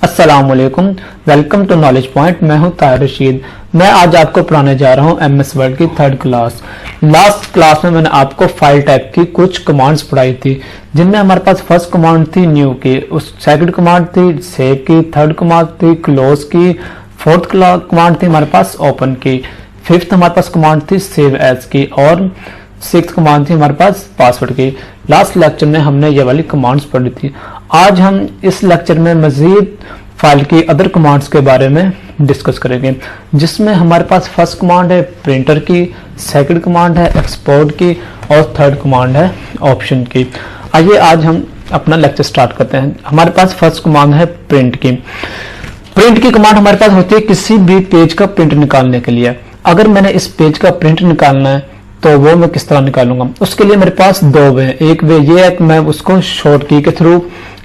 अस्सलामुअलैकुम, welcome to knowledge point. मैं हूं ताहिर रशीद। मैं आज आपको पढ़ाने जा रहा हूं एमएस वर्ड की थर्ड क्लास। लास्ट क्लास में मैंने आपको फाइल टाइप की कुछ कमांड्स पढ़ाई थी, जिनमें हमारे पास फर्स्ट कमांड थी न्यू की, उस सेकंड कमांड थी सेव की, थर्ड कमांड थी क्लोज की, फोर्थ कमांड थी हमारे पास ओपन की, फिफ्थ हमारे पास कमांड थी सेव एज की और सिक्स्थ कमांड थी हमारे पास पासवर्ड की। लास्ट लेक्चर में हमने ये वाली कमांड्स पढ़ी थी। आज हम इस लेक्चर में मजीद फाइल की अदर कमांड्स के बारे में डिस्कस करेंगे, जिसमें हमारे पास फर्स्ट कमांड है प्रिंटर की, सेकंड कमांड है एक्सपोर्ट की और थर्ड कमांड है ऑप्शन की। आइए आज हम अपना लेक्चर स्टार्ट करते हैं। हमारे पास फर्स्ट कमांड है प्रिंट की। प्रिंट की कमांड हमारे पास होती है किसी भी पेज का प्रिंट निकालने के लिए। अगर मैंने इस पेज का प्रिंट निकालना है तो वो मैं किस तरह निकालूंगा, उसके लिए मेरे पास दो वे हैं। एक वे ये है कि मैं उसको शॉर्ट की के थ्रू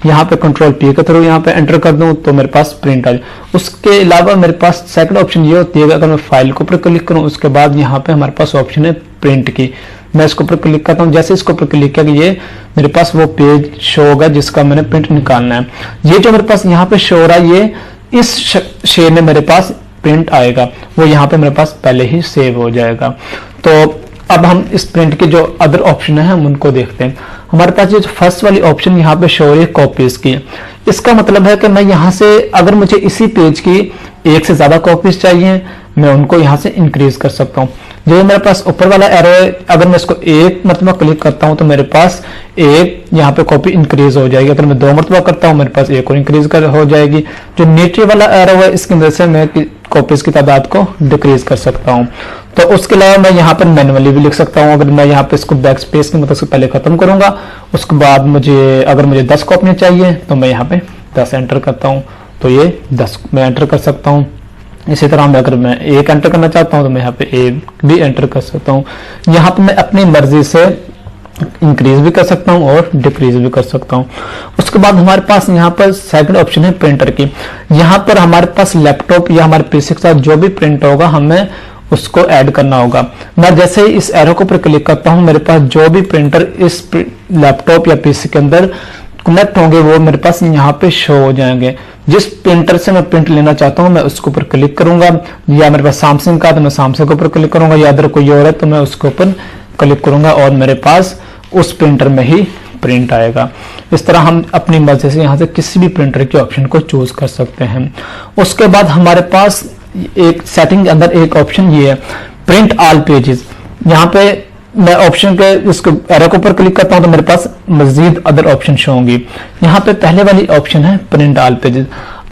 यहाँ पे कंट्रोल पी के थ्रू यहाँ पे एंटर कर दूं तो मेरे पास प्रिंट आ जाए। उसके अलावा मेरे पास सेकंड ऑप्शन ये होती है कि अगर मैं फाइल के ऊपर क्लिक करूं उसके बाद यहाँ पे हमारे पास ऑप्शन है प्रिंट की। मैं इसके ऊपर क्लिक करता हूँ, जैसे इसके ऊपर क्लिक किया ये मेरे पास वो पेज शो होगा जिसका मैंने प्रिंट निकालना है। ये जो मेरे पास यहाँ पे शो हो रहा है ये इस शेप में मेरे पास प्रिंट आएगा, वो यहाँ पे मेरे पास पहले ही सेव हो जाएगा। तो अब हम इस प्रिंट के जो अदर ऑप्शन है हम उनको देखते हैं। हमारे पास ये जो फर्स्ट वाली ऑप्शन यहाँ पे शो हो रही है कॉपीज की, इसका मतलब है कि मैं यहाँ से अगर मुझे इसी पेज की एक से ज्यादा कॉपीज चाहिए मैं उनको यहाँ से इंक्रीज कर सकता हूँ। जो मेरे पास ऊपर वाला एरो है, अगर मैं इसको एक मरतबा क्लिक करता हूँ तो मेरे पास एक यहाँ पे कॉपी इंक्रीज हो जाएगी। अगर मैं दो मरतबा करता हूँ मेरे पास एक और इंक्रीज हो जाएगी। जो नीचे वाला एरो है इसकी वजह से मैं कॉपीज की तादाद को डिक्रीज कर सकता हूँ। तो उसके अलावा मैं यहाँ पर मैनुअली भी लिख सकता हूँ। अगर मैं यहाँ पे इसको बैक स्पेस की मदद से पहले खत्म करूंगा, उसके बाद अगर मुझे 10 कॉपी चाहिए तो मैं यहाँ पे 10 एंटर करता हूँ तो ये 10 मैं एंटर कर सकता हूँ। इसी तरह अगर मैं एक एंटर करना चाहता हूँ तो मैं यहाँ पे एक भी एंटर कर सकता हूँ। यहाँ पे मैं अपनी मर्जी से इंक्रीज भी कर सकता हूँ और डिक्रीज भी कर सकता हूँ। उसके बाद हमारे पास यहाँ पर सेकंड ऑप्शन है प्रिंटर की। यहाँ पर हमारे पास लैपटॉप या हमारे पीसी के साथ जो भी प्रिंट होगा हमें उसको ऐड करना होगा। मैं जैसे ही इस एरो के ऊपर क्लिक करता हूँ मेरे पास जो भी प्रिंटर इस लैपटॉप या पीसी के अंदर कनेक्ट होंगे वो मेरे पास यहाँ पे शो हो जाएंगे। जिस प्रिंटर से मैं प्रिंट लेना चाहता हूँ मैं उसके ऊपर क्लिक करूंगा, या मेरे पास सैमसंग का तो मैं सैमसंग के ऊपर क्लिक करूंगा, या अदर कोई और है तो मैं उसके ऊपर क्लिक करूंगा और मेरे पास उस प्रिंटर में ही प्रिंट आएगा। इस तरह हम अपनी मर्जी से यहाँ से किसी भी प्रिंटर के ऑप्शन को चूज कर सकते हैं। उसके बाद हमारे पास एक सेटिंग के अंदर एक ऑप्शन ये है प्रिंट ऑल पेजेस। यहाँ पे मैं ऑप्शन के इसको एरो के ऊपर क्लिक करता हूँ तो मेरे पास मजीद अदर ऑप्शन शो होंगी। यहाँ पे पहले वाली ऑप्शन है प्रिंट ऑल पेजेस।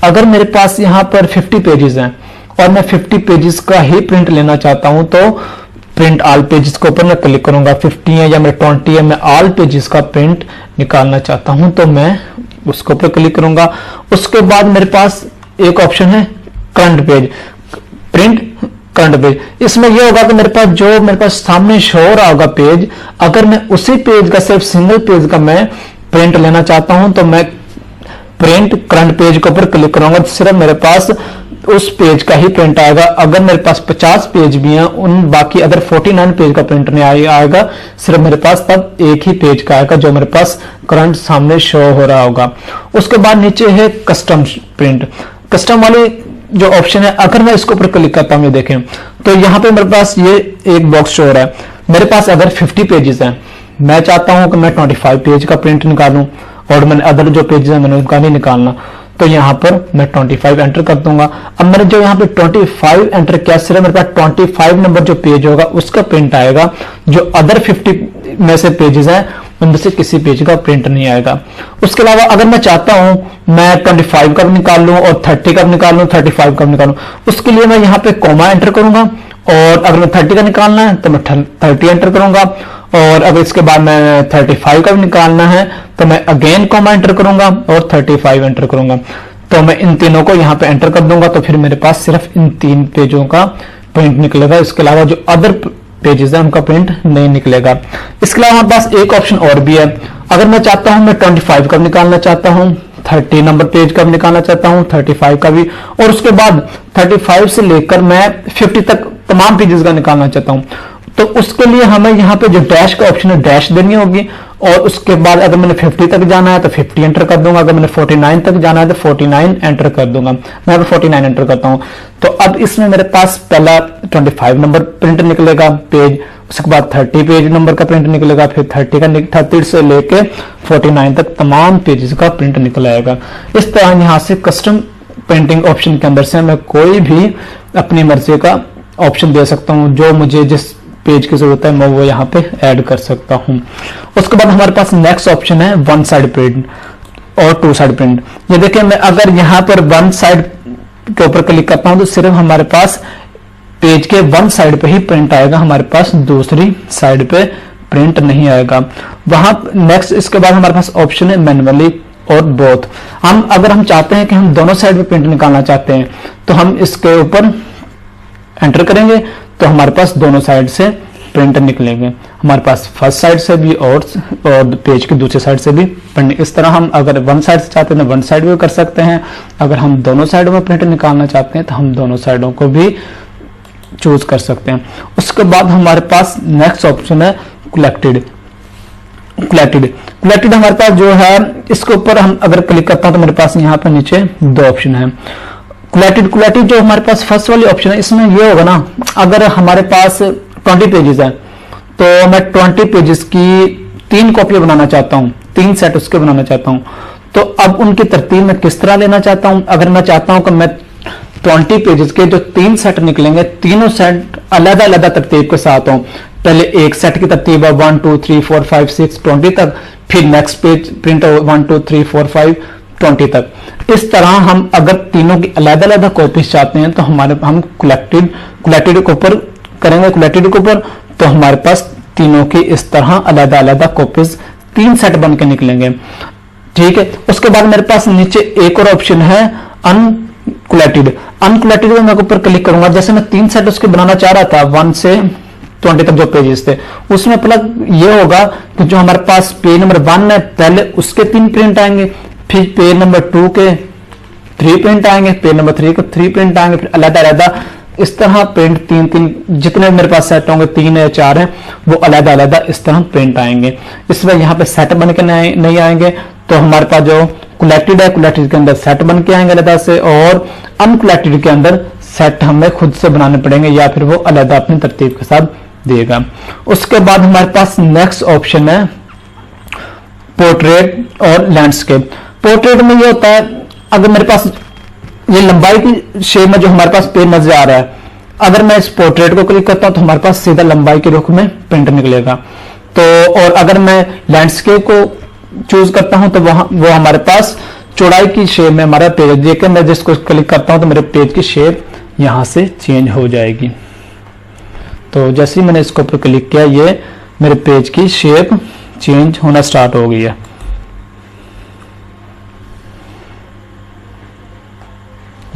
अगर मेरे पास यहाँ पर 50 पेजेस हैं और मैं 50 पेजेस का ही प्रिंट लेना चाहता हूँ तो प्रिंट ऑल पेजेस के ऊपर मैं क्लिक करूंगा। 50 है या मेरे 20 है, मैं ऑल पेजेस का प्रिंट निकालना चाहता हूं तो मैं उसके ऊपर क्लिक करूंगा। उसके बाद मेरे पास एक ऑप्शन है current page, print current page. इसमें यह होगा कि मेरे पास सामने शो हो रहा होगा पेज, अगर मैं उसी पेज का सिर्फ सिंगल पेज का मैं प्रिंट लेना चाहता हूं तो मैं प्रिंट करंट पेज के ऊपर क्लिक करूंगा। सिर्फ मेरे पास उस पेज का ही प्रिंट आएगा। अगर मेरे पास 50 पेज भी हैं उन बाकी अदर 49 पेज का प्रिंट नहीं आएगा, सिर्फ मेरे पास तब एक ही पेज का आएगा जो मेरे पास करंट सामने शो हो रहा होगा। उसके बाद नीचे है कस्टम प्रिंट। कस्टम वाली जो ऑप्शन है अगर मैं इसके ऊपर क्लिक करता हूं, ये देखें तो यहाँ पे मेरे पास ये एक बॉक्स शो हो रहा है। मेरे पास अगर 50 पेजेस हैं, मैं चाहता हूं कि मैं 25 पेज का प्रिंट निकालूं और मैंने अदर जो पेजेस हैं मैंने उनका नहीं निकालना, तो यहाँ पर मैं 25 एंटर कर दूंगा। अब मैंने जो यहाँ पे 25 एंटर किया, सिर्फ मेरे पास 25 नंबर जो पेज होगा उसका प्रिंट आएगा। जो अदर 50 में से पेजेस हैं उनमें से किसी पेज का प्रिंट नहीं आएगा। उसके अलावा अगर मैं चाहता हूं मैं 25 का भी निकाल लूं और 30 का भी निकाल लूं, 35 का भी निकालूं, उसके लिए मैं यहाँ पे कॉमा एंटर करूंगा। और अगर मैं 30 का निकालना है तो मैं 30 एंटर करूंगा, और अगर इसके बाद मैं 35 का भी निकालना है तो मैं अगेन कॉमा एंटर करूंगा और 35 एंटर करूंगा। तो मैं इन तीनों को यहाँ पे एंटर कर दूंगा तो फिर मेरे पास सिर्फ इन 3 पेजों का प्रिंट निकलेगा। इसके अलावा जो अदर पेजेस है उनका प्रिंट नहीं निकलेगा। इसके अलावा हमारे पास एक ऑप्शन और भी है। अगर मैं चाहता हूं मैं 25 का भी निकालना चाहता हूं, 30 नंबर पेज का भी निकालना चाहता हूं, 35 का भी, और उसके बाद 35 से लेकर मैं 50 तक तमाम पेजेस का निकालना चाहता हूं, तो उसके लिए हमें यहाँ पे जो डैश का ऑप्शन है डैश देनी होगी, और उसके बाद अगर मैंने 50 तक जाना है तो 50 एंटर कर दूंगा, अगर मैंने 49 तक जाना है तो 49 एंटर कर दूंगा। मैं अगर 49 एंटर करता हूं तो अब इसमें मेरे पास पहला 25 नंबर प्रिंट निकलेगा पेज, उसके बाद 30 पेज नंबर का प्रिंट निकलेगा, फिर 30 से लेके 49 तक तमाम पेजेस का प्रिंट निकल आएगा। इस तरह यहाँ से कस्टम प्रिंटिंग ऑप्शन के अंदर से मैं कोई भी अपनी मर्जी का ऑप्शन दे सकता हूँ, जो मुझे जिस पेज की जरूरत है मैं वो यहाँ पे ऐड कर सकता हूँ। उसके बाद हमारे पास नेक्स्ट ऑप्शन है वन साइड प्रिंट और टू साइड प्रिंट। ये देखिए, मैं अगर यहाँ पर वन साइड के ऊपर क्लिक करता हूँ तो सिर्फ हमारे पास पेज के वन साइड पे ही प्रिंट आएगा, हमारे पास दूसरी साइड पे प्रिंट नहीं आएगा। वहां नेक्स्ट इसके बाद हमारे पास ऑप्शन है मैनुअली और बोथ। अगर हम चाहते हैं कि हम दोनों साइड पे प्रिंट निकालना चाहते हैं तो हम इसके ऊपर एंटर करेंगे तो हमारे पास दोनों साइड से प्रिंट निकलेंगे, हमारे पास फर्स्ट साइड से भी और पेज की दूसरी साइड से भी प्रिंट। इस तरह हम अगर वन साइड से चाहते हैं तो वन साइड भी कर सकते हैं, अगर हम दोनों साइडों में प्रिंट निकालना चाहते हैं तो हम दोनों साइडों को भी चूज कर सकते हैं। उसके बाद हमारे पास नेक्स्ट ऑप्शन है कलेक्टेड हमारे पास जो है इसके ऊपर हम अगर क्लिक करता हूं तो मेरे पास यहाँ पर नीचे दो ऑप्शन है। कलेक्टेड जो हमारे पास फर्स्ट वाली ऑप्शन है, इसमें ये होगा ना, अगर हमारे पास 20 पेजेस है तो मैं 20 पेजेस की 3 कॉपी बनाना चाहता हूं, 3 सेट उसके बनाना चाहता हूं, तो अब उनकी तरतीब मैं किस तरह लेना चाहता हूं। अगर मैं चाहता हूं कि मैं 20 पेजेस के जो 3 सेट निकलेंगे, तीनों सेट अलग अलग तरतीब के साथ हों, पहले एक सेट की तरतीब है 1 2 3 4 5 6 20 तक, फिर नेक्स्ट पेज प्रिंट 1 2 3 4 5 20 तक। इस तरह हम अगर तीनों की अलग अलग कॉपीज चाहते हैं तो हम कलेक्टेड के ऊपर करेंगे, कलेक्टेड के ऊपर तो हमारे पास तीनों की इस तरह अलग अलग कॉपीज 3 सेट बन के निकलेंगे। ठीक है, उसके बाद मेरे पास नीचे एक और ऑप्शन है अनकलेक्टेड में मैं ऊपर क्लिक करूंगा। जैसे मैं 3 सेट उसके बनाना चाह रहा था 1 से 20 तक जो पेजेस थे, उसमें पहले ये होगा कि जो हमारे पास पेज नंबर 1 है पहले उसके 3 प्रिंट आएंगे, फिर पेज नंबर 2 के 3 प्रिंट आएंगे, पेज नंबर 3 के 3 प्रिंट आएंगे, फिर अलग अलग इस तरह प्रिंट 3 जितने मेरे पास सेट होंगे 3 या 4 हैं वो अलग अलग इस तरह प्रिंट आएंगे। इसमें यहाँ पे सेट बन के नहीं आएंगे, तो हमारे पास जो कलेक्टेड है कलेक्टेड के अंदर सेट बन के आएंगे अलग से, और अनकलेक्टेड के अंदर सेट हमें खुद से बनाने पड़ेंगे या फिर वो अलग अपनी तरतीब के साथ देगा। उसके बाद हमारे पास नेक्स्ट ऑप्शन है पोर्ट्रेट और लैंडस्केप। पोर्ट्रेट में ये होता है, अगर मेरे पास ये लंबाई की शेप में जो हमारे पास पेज नजर आ रहा है, अगर मैं इस पोर्ट्रेट को क्लिक करता हूं तो हमारे पास सीधा लंबाई के रुख में प्रिंट निकलेगा। तो और अगर मैं लैंडस्केप को चूज करता हूं तो वो हमारे पास चौड़ाई की शेप में हमारा पेज, देखिए मैं जिसको क्लिक करता हूं तो मेरे पेज की शेप यहां से चेंज हो जाएगी। तो जैसे ही मैंने इसके ऊपर क्लिक किया ये मेरे पेज की शेप चेंज होना स्टार्ट हो गई है।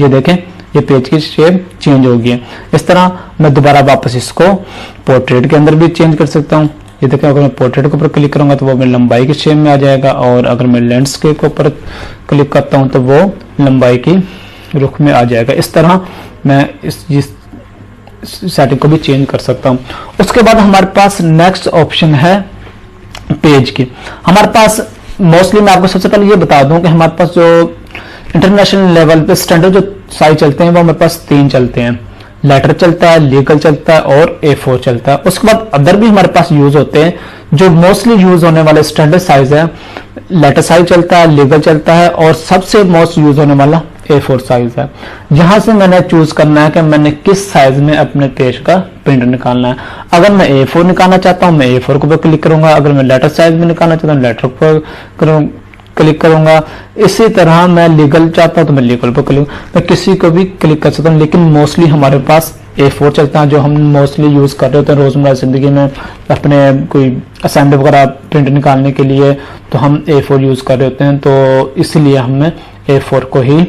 ये देखें ये पेज की शेप चेंज हो गई है। इस तरह मैं दोबारा वापस इसको पोर्ट्रेट के अंदर भी चेंज कर सकता हूं। ये देखें अगर मैं पोर्ट्रेट के ऊपर क्लिक करूंगा तो वो मेरी लंबाई की शेप में आ जाएगा, और अगर मैं लैंडस्केप के ऊपर क्लिक करता हूं तो वो लंबाई की रुख में आ जाएगा। इस तरह मैं इस सेटिंग को भी चेंज कर सकता हूं। उसके बाद हमारे पास नेक्स्ट ऑप्शन है पेज की। हमारे पास मोस्टली मैं आपको सबसे पहले ये बता दूं कि हमारे पास जो इंटरनेशनल लेवल पे स्टैंडर्ड जो साइज चलते हैं वो हमारे पास 3 चलते हैं, लेटर चलता है, लीगल चलता है और A4 चलता है। उसके बाद अदर भी हमारे पास यूज होते हैं। जो मोस्टली यूज होने वाले स्टैंडर्ड साइज है, लेटर साइज चलता है, लीगल चलता है, और सबसे मोस्ट यूज होने वाला A4 साइज है। यहां से मैंने चूज करना है कि मैंने किस साइज में अपने पेज का प्रिंट निकालना है। अगर मैं A4 निकालना चाहता हूं मैं A4 को क्लिक करूंगा, अगर मैं लेटर साइज में निकालना चाहता हूं लेटर पर क्लिक करूंगा। इसी तरह मैं लीगल चाहता हूं तो मैं लीगल पर क्लिक, मैं किसी को भी क्लिक कर सकता हूं, लेकिन मोस्टली हमारे पास A4 चलता है जो हम मोस्टली यूज कर रहे होते हैं रोजमर्रा जिंदगी में। अपने कोई असाइनमेंट वगैरह प्रिंट निकालने के लिए तो हम A4 यूज कर रहे होते हैं, तो इसलिए हमें A4 को ही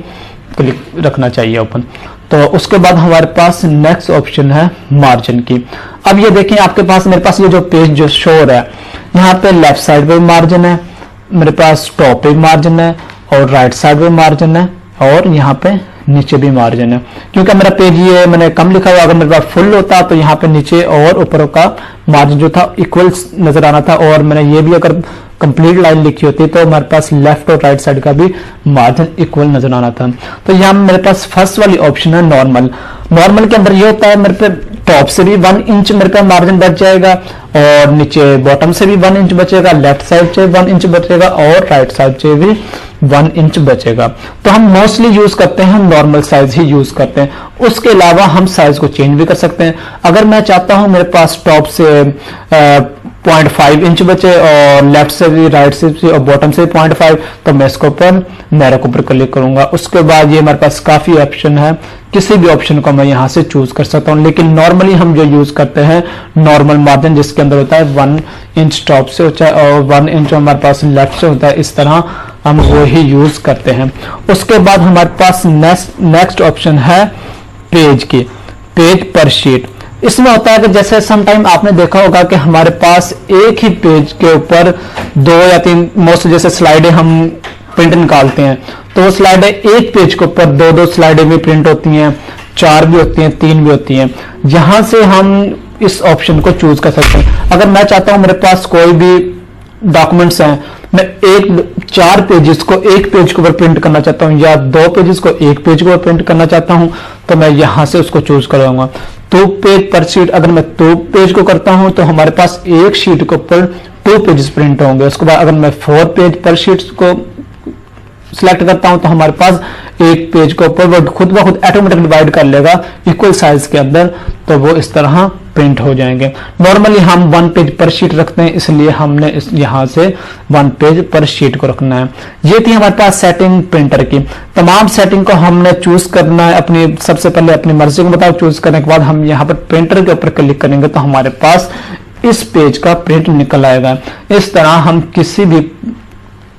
क्लिक रखना चाहिए ओपन। तो उसके बाद हमारे पास नेक्स्ट ऑप्शन है मार्जिन की। अब ये देखें आपके पास मेरे पास ये जो पेज जो शो हो रहा है, यहाँ पे लेफ्ट साइड पे मार्जिन है, मेरे पास टॉप पे मार्जिन है, और राइट साइड पे मार्जिन है, और यहाँ पे नीचे भी मार्जिन है। क्योंकि मेरा पेज ये मैंने कम लिखा हुआ, अगर मेरे पास फुल होता तो यहाँ पे नीचे और ऊपर का मार्जिन जो था इक्वल नजर आना था, और मैंने ये भी अगर कंप्लीट लाइन लिखी होती तो हमारे पास लेफ्ट और राइट साइड का भी मार्जिन इक्वल नजर आना था। तो यहाँ मेरे पास फर्स्ट वाली ऑप्शन है नॉर्मल। नॉर्मल के अंदर ये होता है मेरे पे टॉप से भी 1 इंच मेरे पे मार्जिन बच जाएगा, और नीचे बॉटम से भी 1 इंच बचेगा, लेफ्ट साइड से 1 इंच बचेगा, और राइट साइड से भी 1 इंच बचेगा। तो हम मोस्टली यूज करते हैं, हम नॉर्मल साइज ही यूज करते हैं। उसके अलावा हम साइज को चेंज भी कर सकते हैं। अगर मैं चाहता हूं मेरे पास टॉप से 0.5 इंच बचे, और लेफ्ट से भी, राइट से भी, और बॉटम से भी 0.5, तो मैं इसके ऊपर नैरो के ऊपर क्लिक करूंगा। उसके बाद ये मेरे पास काफी ऑप्शन है, किसी भी ऑप्शन को मैं यहां से चूज कर सकता हूं। लेकिन नॉर्मली हम जो यूज करते हैं नॉर्मल मार्जिन, जिसके अंदर होता है 1 इंच टॉप से होता है और 1 इंच हमारे पास लेफ्ट से होता है, इस तरह हम वो ही यूज करते हैं। उसके बाद हमारे पास नेक्स्ट ऑप्शन है पेज की, पेज पर शीट। इसमें होता है कि जैसे सम टाइम आपने देखा होगा कि हमारे पास एक ही पेज के ऊपर 2 या 3 मोस्ट जैसे स्लाइडें हम प्रिंट निकालते हैं, तो वो स्लाइडें एक पेज के ऊपर 2-2 स्लाइडें भी प्रिंट होती हैं, 4 भी होती हैं, 3 भी होती हैं। यहां से हम इस ऑप्शन को चूज कर सकते हैं। अगर मैं चाहता हूं मेरे पास कोई भी डॉक्यूमेंट्स हैं, मैं 4 पेजेस को एक पेज के ऊपर प्रिंट करना चाहता हूं, या 2 पेजेस को एक पेज के ऊपर प्रिंट करना चाहता हूं, तो मैं यहां से उसको चूज करूंगा। 2 पेज पर शीट, अगर मैं 2 पेज को करता हूं तो हमारे पास एक शीट के ऊपर 2 पेजेस प्रिंट होंगे। उसके बाद अगर मैं 4 पेज पर शीट को सिलेक्ट करता हूं तो हमारे पास एक पेज के ऊपर वो खुद ब खुद ऑटोमेटिक डिवाइड कर लेगा इक्वल साइज के अंदर, तो वो इस तरह प्रिंट हो जाएंगे। नॉर्मली हम 1 पेज पर शीट रखते हैं, इसलिए हमने यहां से 1 पेज पर शीट को रखना है। ये थी हमारे पास सेटिंग प्रिंटर की। तमाम सेटिंग को हमने चूज करना है अपनी, सबसे पहले अपनी मर्जी के मुताबिक चूज करने के बाद हम यहाँ पर प्रिंटर के ऊपर क्लिक करेंगे तो हमारे पास इस पेज का प्रिंट निकल आएगा। इस तरह हम किसी भी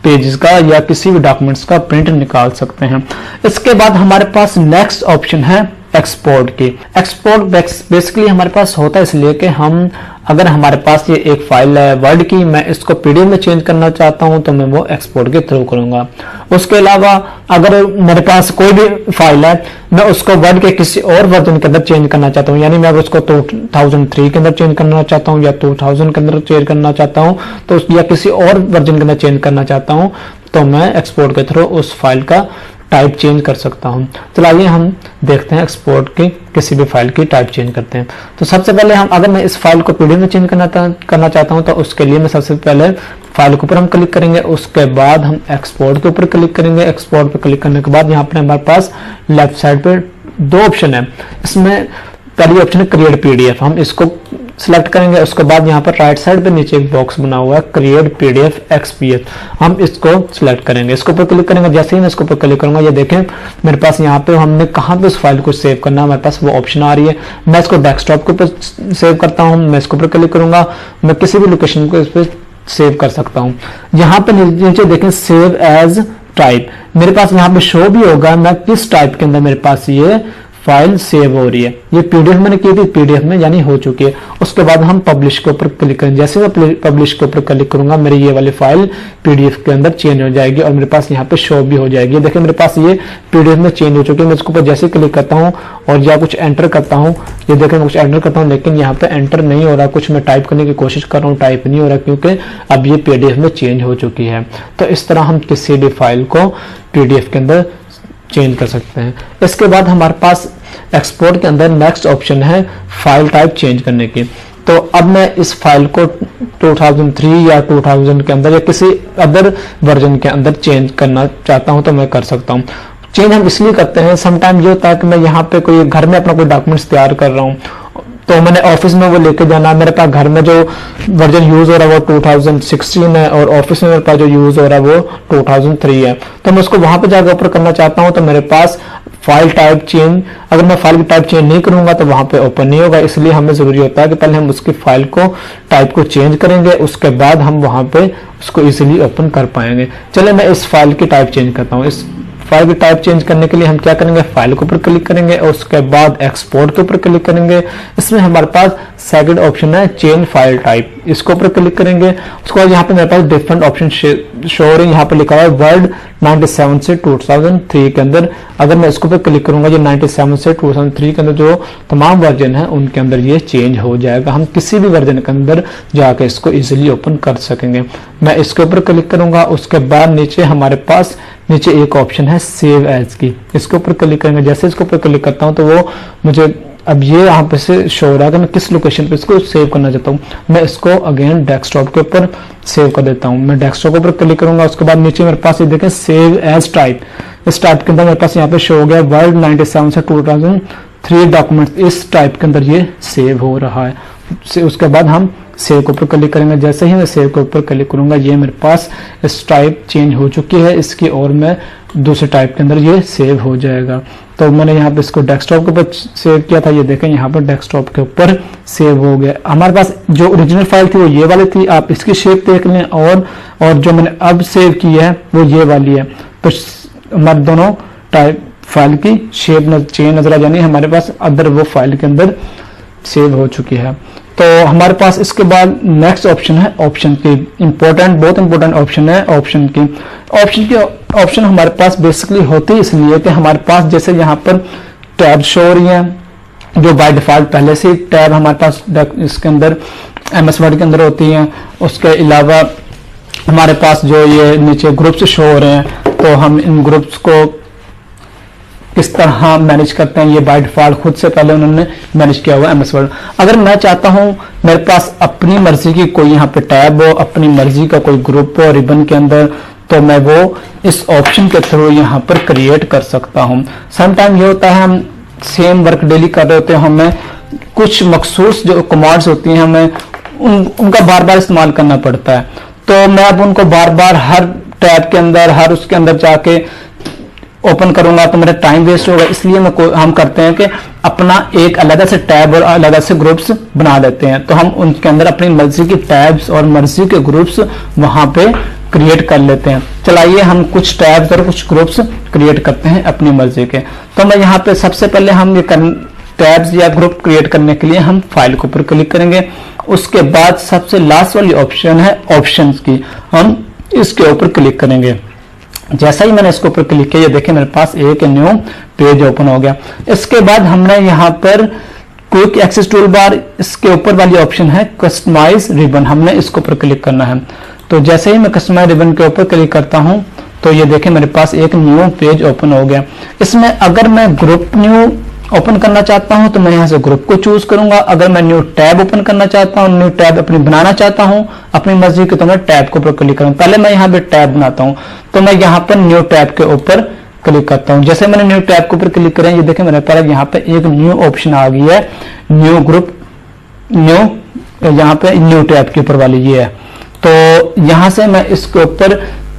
पेजेस का या किसी भी डॉक्यूमेंट्स का प्रिंट निकाल सकते हैं। इसके बाद हमारे पास नेक्स्ट ऑप्शन है एक्सपोर्ट की। एक्सपोर्ट बेसिकली हमारे पास होता है इसलिए कि हम, अगर हमारे पास ये एक फाइल है वर्ड की, मैं इसको पीडीएफ में चेंज करना चाहता हूं तो मैं वो एक्सपोर्ट के थ्रू करूंगा। उसके अलावा अगर मेरे पास कोई भी फाइल है, मैं उसको वर्ड के किसी और वर्जन के अंदर चेंज करना चाहता हूं, यानी मैं उसको 2003 के अंदर चेंज करना चाहता हूं या 2000 के अंदर चेंज करना चाहता हूं, तो या किसी और वर्जन के अंदर चेंज करना चाहता हूं, तो मैं एक्सपोर्ट के थ्रू उस फाइल का टाइप चेंज कर सकता हूं। तो आइए हम देखते हैं एक्सपोर्ट की किसी भी फाइल की टाइप चेंज करते हैं। तो सबसे पहले हम, अगर मैं इस फाइल को पीडीएफ में चेंज करना चाहता हूं तो उसके लिए मैं सबसे पहले फाइल के ऊपर हम क्लिक करेंगे, उसके बाद हम एक्सपोर्ट के ऊपर क्लिक करेंगे। एक्सपोर्ट पर क्लिक करने के बाद यहाँ पर हमारे पास लेफ्ट साइड पे 2 ऑप्शन है। इसमें पहली ऑप्शन है क्रिएट पीडीएफ, हम इसको सिलेक्ट करेंगे। उसके बाद यहाँ पर राइट साइड पे नीचे एक बॉक्स बना हुआ है क्रिएट पीडीएफ एक्सपीएफ, हम इसको सिलेक्ट करेंगे। इसके ऊपर क्लिक करेंगे, जैसे ही मैं इसके ऊपर क्लिक करूंगा ये देखें मेरे पास यहाँ पे हमने कहाँ पे उस फाइल को सेव करना है, हमारे पास वो ऑप्शन आ रही है। मैं इसको डेस्कटॉप के ऊपर सेव करता हूँ, मैं इसके ऊपर क्लिक करूंगा, मैं किसी भी लोकेशन को इस पर सेव कर सकता हूँ। यहाँ पे नीचे देखें सेव एज टाइप, मेरे पास यहाँ पे शो भी होगा मैं किस टाइप के अंदर मेरे पास ये फाइल सेव हो रही है। ये पीडीएफ मैंने की थी, पीडीएफ में यानी हो चुकी है। उसके बाद हम पब्लिश के ऊपर क्लिक करेंगे, जैसे मैं पब्लिश के ऊपर क्लिक करूंगा मेरी ये वाली फाइल पीडीएफ के अंदर चेंज हो जाएगी और मेरे पास यहाँ पे शो भी हो जाएगी। देखिए मेरे पास ये पीडीएफ में चेंज हो चुकी है। मैं इसके ऊपर जैसे क्लिक करता हूँ और या कुछ एंटर करता हूँ, ये देखें मैं कुछ एंटर करता हूँ लेकिन यहाँ पे एंटर नहीं हो रहा, कुछ मैं टाइप करने की कोशिश कर रहा हूँ, टाइप नहीं हो रहा क्योंकि अब ये पीडीएफ में चेंज हो चुकी है। तो इस तरह हम किसी भी फाइल को पीडीएफ के अंदर चेंज कर सकते हैं। इसके बाद हमारे पास एक्सपोर्ट के अंदर नेक्स्ट ऑप्शन है फाइल टाइप चेंज करने की। तो अब मैं इस फाइल को 2003 या 2000 के अंदर या किसी अदर वर्जन के अंदर चेंज करना चाहता हूं तो मैं कर सकता हूं। चेंज हम इसलिए करते हैं, समटाइम ये होता है कि मैं यहाँ पे कोई घर में अपना कोई डॉक्यूमेंट्स तैयार कर रहा हूँ तो मैंने ऑफिस में वो लेके जाना, मेरे पास घर में जो वर्जन यूज हो रहा है वो 2016 है और ऑफिस में मेरे पास जो यूज हो रहा है वो 2003 है। तो मैं उसको वहां पे जाकर ऊपर करना चाहता हूं तो मेरे पास फाइल टाइप चेंज, अगर मैं फाइल की टाइप चेंज नहीं करूंगा तो वहां पे ओपन नहीं होगा। इसलिए हमें जरूरी होता है कि पहले हम उसकी फाइल को टाइप को चेंज करेंगे, उसके बाद हम वहां पे उसको इजीली ओपन कर पाएंगे। चले मैं इस फाइल की टाइप चेंज करता हूँ। इस फाइल की टाइप चेंज करने के लिए हम क्या करेंगे, फाइल के ऊपर क्लिक करेंगे और उसके बाद एक्सपोर्ट के ऊपर क्लिक करेंगे। इसमें हमारे पास सेकंड ऑप्शन है चेंज फाइल टाइप। इसके ऊपर क्लिक करेंगे। उसके बाद यहाँ पे मेरे पास डिफरेंट ऑप्शन शो हो रहे हैं। यहाँ पे लिखा हुआ है वर्ल्ड 97 से 2003 के अंदर। अगर मैं इसके ऊपर क्लिक करूंगा, ये 97 से 2003 के अंदर जो तमाम वर्जन है उनके अंदर ये चेंज हो जाएगा। हम किसी भी वर्जन के अंदर जाके इसको इजिली ओपन कर सकेंगे। मैं इसके ऊपर क्लिक करूंगा। उसके बाद नीचे हमारे पास नीचे एक ऑप्शन है सेव एज की, इसके ऊपर क्लिक करेंगे। जैसे इसके ऊपर क्लिक करता हूं तो वो मुझे अब ये यहाँ पे से शो हो रहा है कि मैं किस लोकेशन पे इसको सेव करना चाहता हूँ। मैं इसको अगेन डेस्कटॉप के ऊपर सेव कर देता हूँ। मैं डेस्कटॉप के ऊपर क्लिक करूंगा। उसके बाद नीचे मेरे पास ये देखें सेव एज टाइप, इस टाइप के अंदर मेरे पास यहाँ पे शो हो गया वर्ल्ड 97 से 2003 डॉक्यूमेंट, इस टाइप के अंदर ये सेव हो रहा है। उसके बाद हम सेव के ऊपर क्लिक करेंगे। जैसे ही मैं सेव के ऊपर क्लिक करूंगा ये मेरे पास इस टाइप चेंज हो चुकी है इसकी, और मैं दूसरे टाइप के अंदर ये सेव हो जाएगा। तो मैंने यहाँ पे इसको डेस्कटॉप के ऊपर सेव किया था, ये देखें यहाँ पर डेस्कटॉप के ऊपर सेव हो गया। हमारे पास जो ओरिजिनल फाइल थी वो ये वाली थी, आप इसकी शेप देख लें, और जो मैंने अब सेव की है वो ये वाली है। तो हमारे दोनों टाइप फाइल की शेप चेंज नजर आ जानी, हमारे पास अदर वो फाइल के अंदर सेव हो चुकी है। तो हमारे पास इसके बाद नेक्स्ट ऑप्शन है ऑप्शन की, बहुत इंपॉर्टेंट ऑप्शन है ऑप्शन हमारे पास बेसिकली होती है इसलिए कि हमारे पास जैसे यहाँ पर टैब शो हो रही है जो बाय डिफॉल्ट पहले से टैब हमारे पास इसके अंदर MS वर्ड के अंदर होती हैं। उसके अलावा हमारे पास जो ये नीचे ग्रुप्स शो हो रहे हैं, तो हम इन ग्रुप्स को किस तरह मैनेज करते हैं ये बाय डिफॉल्ट खुद से पहले उन्होंने मैनेज किया हुआ MS वर्ड। अगर मैं चाहता हूं मेरे पास अपनी मर्जी की कोई यहाँ पे टैब हो, अपनी मर्जी का कोई ग्रुप हो रिबन के अंदर, तो मैं वो इस ऑप्शन के थ्रू यहाँ पर क्रिएट कर सकता हूँ। समटाइम ये होता है हम सेम वर्क डेली कर रहे होते हैं, हमें कुछ मखसूस जो कमांड्स होती हैं हमें उनका बार बार इस्तेमाल करना पड़ता है, तो मैं अब उनको बार बार हर टैब के अंदर हर उसके अंदर जाके ओपन करूंगा तो मेरा टाइम वेस्ट होगा। इसलिए हम करते हैं कि अपना एक अलग से टैब और अलग से ग्रुप्स बना देते हैं, तो हम उनके अंदर अपनी मर्जी की टैब्स और मर्जी के ग्रुप्स वहां पे क्रिएट कर लेते हैं। चलाइए हम कुछ टैब्स और कुछ ग्रुप्स क्रिएट करते हैं अपनी मर्जी के। तो मैं यहाँ पे सबसे पहले हम ये टैब्स या ग्रुप क्रिएट करने के लिए हम फाइल के ऊपर क्लिक करेंगे। उसके बाद सबसे लास्ट वाली ऑप्शन है ऑप्शंस की, हम इसके ऊपर क्लिक करेंगे। जैसा ही मैंने इसके ऊपर क्लिक किया ये देखिए मेरे पास एक न्यू पेज ओपन हो गया। इसके बाद हमने यहाँ पर क्विक एक्सेस टूल बार, इसके ऊपर वाली ऑप्शन है कस्टमाइज रिबन, हमने इसके ऊपर क्लिक करना है। तो जैसे ही मैं कस्टमाइज रिबन के ऊपर क्लिक करता हूं तो ये देखिए मेरे पास एक न्यू पेज ओपन हो गया। इसमें अगर मैं ग्रुप न्यू ओपन करना चाहता हूं तो मैं यहां से ग्रुप को चूज करूंगा। अगर मैं न्यू टैब ओपन करना चाहता हूं, न्यू टैब अपनी बनाना चाहता हूं अपनी मर्जी की, तो मैं टैब के ऊपर क्लिक करूंगा। पहले मैं यहां पे टैब बनाता हूं तो मैं यहां पर न्यू टैब के ऊपर क्लिक करता हूं। जैसे मैंने न्यू टैब के ऊपर क्लिक करें ये देखिए मेरे पास यहाँ पे एक न्यू ऑप्शन आ गई है, न्यू ग्रुप न्यू, यहाँ पे न्यू टैब के ऊपर वाली ये है। तो यहां से मैं इसके ऊपर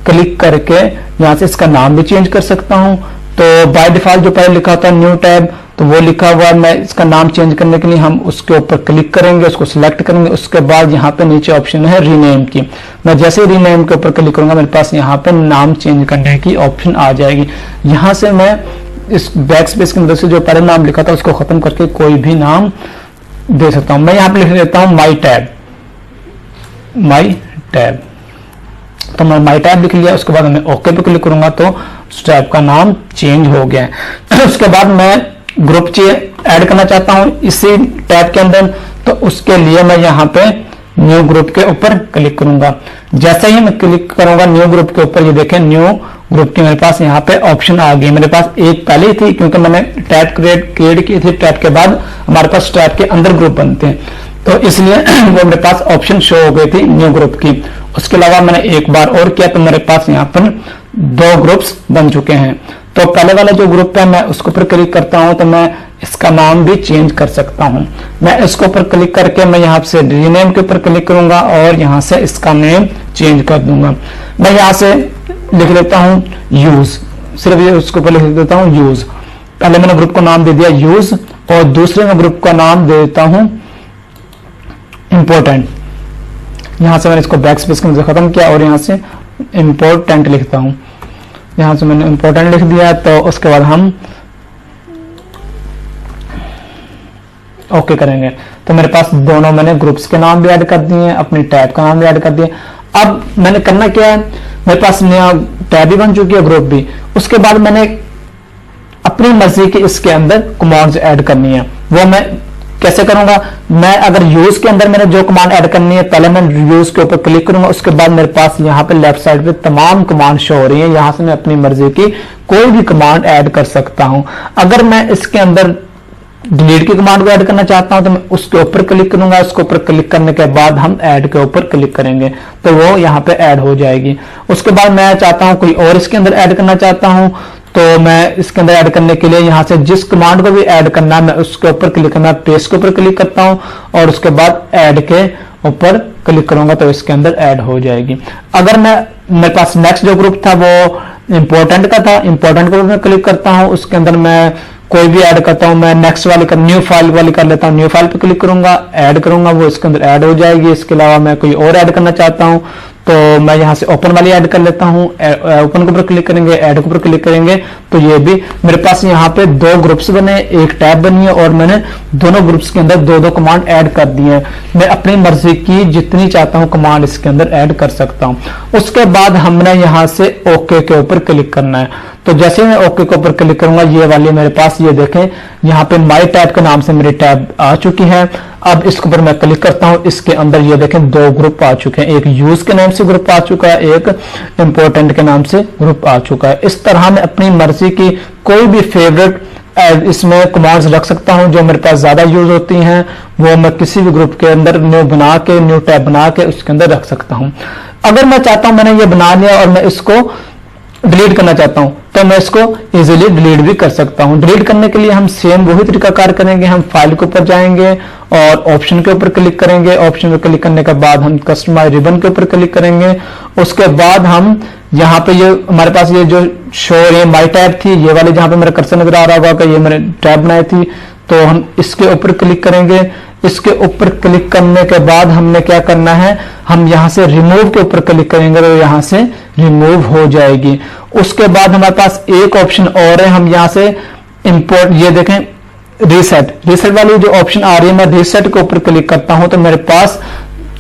क्लिक करके यहां से इसका नाम भी चेंज कर सकता हूं। तो बाय डिफॉल्ट जो पहले लिखा था न्यू टैब तो वो लिखा हुआ है, मैं इसका नाम चेंज करने के लिए हम उसके ऊपर क्लिक करेंगे, उसको सिलेक्ट करेंगे। उसके बाद यहाँ पे नीचे ऑप्शन है रीनेम की, मैं जैसे ही रीनेम के ऊपर क्लिक करूंगा मेरे पास यहाँ पे नाम चेंज करने की ऑप्शन आ जाएगी। यहाँ से मैं इस बैक स्पेस की मदद से जो पहले नाम लिखा था उसको खत्म करके कोई भी नाम दे सकता हूं। मैं यहाँ पे लिख देता हूं माई टैब, तो मैं माई टैब लिख लिया। उसके बाद मैं ओके पे क्लिक करूंगा तो उस टैब का नाम चेंज हो गया है। उसके बाद मैं ग्रुप ऐड करना चाहता हूं इसी टैब के अंदर, तो उसके लिए मैं यहाँ पे न्यू ग्रुप के ऊपर क्लिक करूंगा। जैसे ही मैं क्लिक करूंगा न्यू ग्रुप के ऊपर ये देखें न्यू ग्रुप की मेरे पास यहाँ पे ऑप्शन आ गई। मेरे पास एक पहले ही थी क्योंकि मैंने टैब क्रिएट की थी, टैब के बाद हमारे पास टैब के अंदर ग्रुप बनते हैं, तो इसलिए वो मेरे पास ऑप्शन शो हो गई थी न्यू ग्रुप की। उसके अलावा मैंने एक बार और किया तो मेरे पास यहाँ पर 2 ग्रुप्स बन चुके हैं। तो पहले वाला जो ग्रुप है मैं उसके ऊपर क्लिक करता हूं तो मैं इसका नाम भी चेंज कर सकता हूं। मैं इसके ऊपर क्लिक करके मैं यहाँ से रीनेम के ऊपर क्लिक करूंगा और यहाँ से इसका नेम चेंज कर दूंगा। मैं यहाँ से लिख लेता हूं यूज, सिर्फ ये उसके ऊपर लिख देता हूं यूज। पहले मैंने ग्रुप को नाम दे दिया यूज और दूसरे में ग्रुप का नाम दे देता हूं इंपॉर्टेंट। यहां से मैंने इसको बैक स्पेस के अंदर खत्म किया और यहां से इंपॉर्टेंट लिखता हूं। यहां से मैंने इंपॉर्टेंट लिख दिया तो उसके बाद हम ओके करेंगे। तो तो मेरे पास दोनों मैंने ग्रुप्स के नाम भी ऐड कर दिए हैं, अपनी टैब का नाम भी ऐड कर दिया। अब मैंने करना क्या है, मेरे पास नया टैब भी बन चुकी है, ग्रुप भी। उसके बाद मैंने अपनी मर्जी के इसके अंदर कमांड्स ऐड करनी है। वो मैं कैसे करूंगा, मैं अगर यूज के अंदर मैंने जो कमांड ऐड करनी है, पहले मैं यूज के ऊपर क्लिक करूंगा, उसके बाद मेरे पास यहाँ पे लेफ्ट साइड पे तमाम कमांड शो हो रही है। यहां से मैं अपनी मर्जी की कोई भी कमांड ऐड कर सकता हूं। अगर मैं इसके अंदर डिलीट की कमांड को ऐड करना चाहता हूं तो मैं उसके ऊपर क्लिक करूंगा, उसके ऊपर क्लिक करने के बाद हम ऐड के ऊपर क्लिक करेंगे तो वो यहाँ पे ऐड हो जाएगी। उसके बाद मैं चाहता हूं कोई और इसके अंदर ऐड करना चाहता हूं, तो मैं इसके अंदर ऐड करने के लिए यहां से जिस कमांड को भी ऐड करना है मैं उसके ऊपर क्लिक करना, पेस्ट के ऊपर क्लिक करता हूं और उसके बाद ऐड के ऊपर क्लिक करूंगा तो इसके अंदर ऐड हो जाएगी। अगर मेरे पास नेक्स्ट जो ग्रुप था वो इंपॉर्टेंट का था, इंपॉर्टेंट के ऊपर मैं क्लिक करता हूं, उसके अंदर मैं कोई भी ऐड करता हूं, मैं नेक्स्ट वाली कर न्यू फाइल वाली कर लेता हूं, न्यू फाइल पे क्लिक करूंगा, ऐड करूंगा, वो इसके अंदर ऐड हो जाएगी। इसके अलावा मैं कोई और ऐड करना चाहता हूं तो मैं यहां से ओपन वाली ऐड कर लेता हूं, ओपन के ऊपर क्लिक करेंगे, ऐड के ऊपर क्लिक करेंगे तो ये भी मेरे पास यहाँ पे दो ग्रुप्स बने, एक टैब बनी है और मैंने दोनों ग्रुप्स के अंदर दो दो कमांड ऐड कर दी है। मैं अपनी मर्जी की जितनी चाहता हूं कमांड इसके अंदर ऐड कर सकता हूं। उसके बाद हमने यहां से ओके के ऊपर क्लिक करना है। तो जैसे मैं ओके के ऊपर क्लिक करूंगा ये वाली मेरे पास ये देखें यहाँ पे माई टैब के नाम से मेरी टैब आ चुकी है। अब इसके ऊपर मैं क्लिक करता हूं, इसके अंदर ये देखें दो ग्रुप आ चुके हैं, एक यूज के नाम से ग्रुप आ चुका है, एक इंपोर्टेंट के नाम से ग्रुप आ चुका है। इस तरह मैं अपनी मर्जी की कोई भी फेवरेट इसमें कमांड्स रख सकता हूं जो मेरे पास ज्यादा यूज होती हैं, वो मैं किसी भी ग्रुप के अंदर न्यू टैब बना के उसके अंदर रख सकता हूं। अगर मैं चाहता हूं मैंने ये बना लिया और मैं इसको डिलीट करना चाहता हूं तो मैं इसको इजीली डिलीट भी कर सकता हूं। डिलीट करने के लिए हम सेम वही तरीकाकार करेंगे, हम फाइल के ऊपर जाएंगे और ऑप्शन के ऊपर क्लिक करेंगे, ऑप्शन पे क्लिक करने के बाद हम कस्टमाइज रिबन के ऊपर क्लिक करेंगे। उसके बाद हम यहाँ पे ये हमारे पास ये जो शो है माई टैब थी, ये वाले जहां पे मेरा कर्सर नजर आ रहा होगा कि ये मैंने टैब बनाई थी, तो हम इसके ऊपर क्लिक करेंगे। इसके ऊपर क्लिक करने के बाद हमने क्या करना है, हम यहां से रिमूव के ऊपर क्लिक करेंगे तो यहां से रिमूव हो जाएगी। उसके बाद हमारे पास एक ऑप्शन और है, हम यहां से इंपोर्ट ये देखें रीसेट वाली जो ऑप्शन आ रही है, मैं रीसेट के ऊपर क्लिक करता हूं तो मेरे पास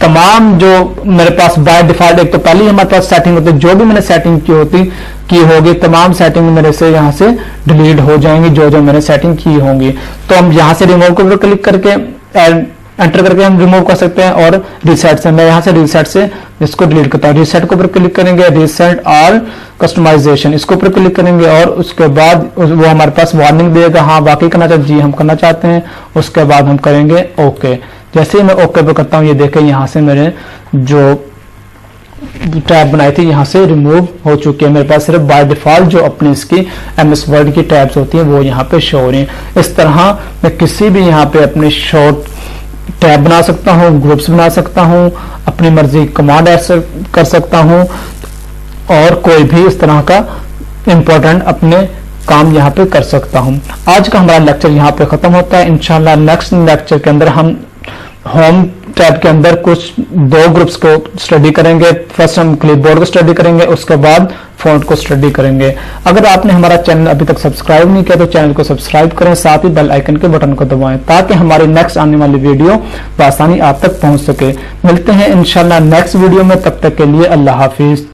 तमाम जो मेरे पास बाय डिफॉल्ट एक तो पहले ही हमारे पास सेटिंग होती है, जो भी मैंने सेटिंग की होगी तमाम सेटिंग मेरे से यहाँ से डिलीट हो जाएंगी, जो मैंने सेटिंग की होंगी। तो हम यहाँ से रिमूव के ऊपर क्लिक करके एंटर करके हम रिमूव कर सकते हैं और रीसेट से मैं यहाँ से रीसेट से इसको डिलीट करता हूँ। रीसेट के ऊपर क्लिक करेंगे, रीसेट ऑल कस्टमाइजेशन इसके ऊपर क्लिक करेंगे और उसके बाद वो हमारे पास वार्निंग देगा, हाँ वाकई करना चाहते, जी हम करना चाहते हैं। उसके बाद हम करेंगे ओके। जैसे ही मैं ओके पे करता हूँ ये देखें यहाँ से मेरे जो टैब बनाई थी यहाँ से रिमूव हो चुकी है। मेरे पास सिर्फ बाय डिफॉल्ट जो अपनी इसकी MS वर्ड की टैब्स होती हैं वो यहाँ पे शो हो रही हैं। इस तरह मैं किसी भी यहाँ पे अपने शॉर्ट टैब बना सकता हूँ, ग्रुप्स बना सकता हूँ, अपनी मर्जी कमांड ऐड कर सकता हूँ और कोई भी इस तरह का इंपॉर्टेंट अपने काम यहाँ पे कर सकता हूँ। आज का हमारा लेक्चर यहाँ पे खत्म होता है। इंशाल्लाह नेक्स्ट लेक्चर के अंदर हम होम टैब के अंदर कुछ दो ग्रुप्स को स्टडी करेंगे। फर्स्ट हम क्लिपबोर्ड को स्टडी करेंगे, उसके बाद फॉन्ट को स्टडी करेंगे। अगर आपने हमारा चैनल अभी तक सब्सक्राइब नहीं किया तो चैनल को सब्सक्राइब करें, साथ ही बेल आइकन के बटन को दबाएं ताकि हमारी नेक्स्ट आने वाली वीडियो बआसानी आप तक पहुंच सके। मिलते हैं इंशाल्लाह नेक्स्ट वीडियो में, तब तक के लिए अल्लाह हाफिज।